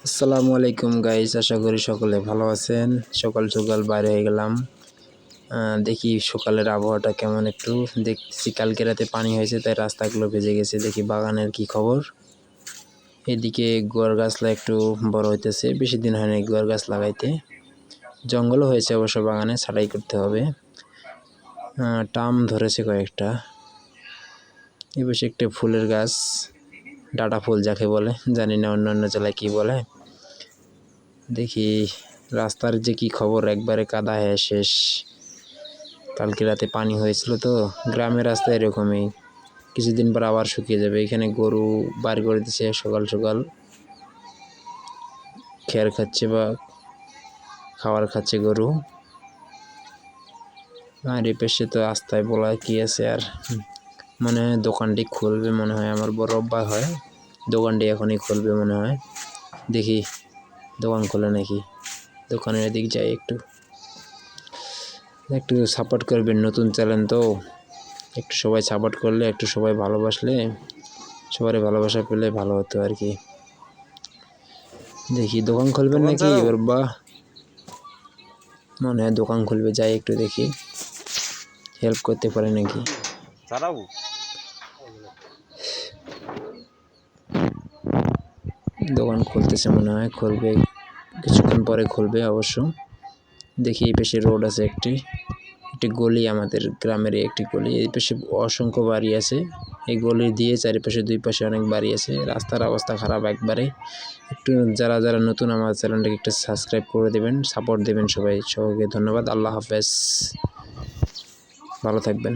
আসসালামু আলাইকুম গাইস, আশা করি সকলে ভালো আছেন। সকাল সকাল বাইরে হয়ে গেলাম। দেখি সকালের আবহাওয়াটা কেমন। একটু দেখছি কালকে রাতে পানি হয়েছে, তাই রাস্তাগুলো ভেজে গেছে। দেখি বাগানের কি খবর। এদিকে গুয়ার গাছলা একটু বড় হইতেছে, বেশি দিন হয়নি গুয়ার গাছ লাগাইতে। জঙ্গলও হয়েছে অবশ্য, বাগানে ছাঁটাই করতে হবে। টাম ধরেছে কয়েকটা। এ পাশে একটা ফুলের গাছ, ডাটা ফুল যাকে বলে, জানি না অন্য জেলায় কি বলে। দেখি রাস্তার যে কি খবর, একবারে কাদা হয়ে শেষ। কালকে রাতে পানি হয়েছিল তো, গ্রামের রাস্তা এরকমই, কিছুদিন পর আবার শুকিয়ে যাবে। এখানে গরু বার করে দিচ্ছে সকাল সকাল, খেয়ার খাচ্ছে বা খাবার খাচ্ছে গরু। আর এ পেশে তো রাস্তায় বলা কি আছে আর। মনে হয় দোকানটি খুলবে, মনে হয় আমার বড় অভ্যাস হয়, দোকানটি এখনই খুলবে মনে হয়। দেখি দোকান খোলে নাকি। দোকানের এদিক যাই, একটু সাপোর্ট করবেন, নতুন চ্যানেল তো, একটু সবাই সাপোর্ট করলে, একটু সবাই ভালোবাসলে, সবার ভালোবাসা পেলে ভালো হতো আর কি। দেখি দোকান খুলবেন নাকি ওর বা, মনে হয় দোকান খুলবে, যাই একটু দেখি হেল্প করতে পারে নাকি। দোকান খুলতেছে মনে হয়, খুলবে কিছুক্ষণ পরে খুলবে অবশ্য। দেখি এই পাশে রোড আছে একটি গলি, আমাদের গ্রামের একটি গলি। এই পাশে অসংখ্য বাড়ি আছে, এই গলি দিয়ে চারিপাশে দুই পাশে অনেক বাড়ি আছে। রাস্তার অবস্থা খারাপ একবারে। একটু যারা নতুন আমার চ্যানেলটাকে একটু সাবস্ক্রাইব করে দেবেন, সাপোর্ট দেবেন সবাই। সবাইকে ধন্যবাদ। আল্লাহ হাফেজ, ভালো থাকবেন।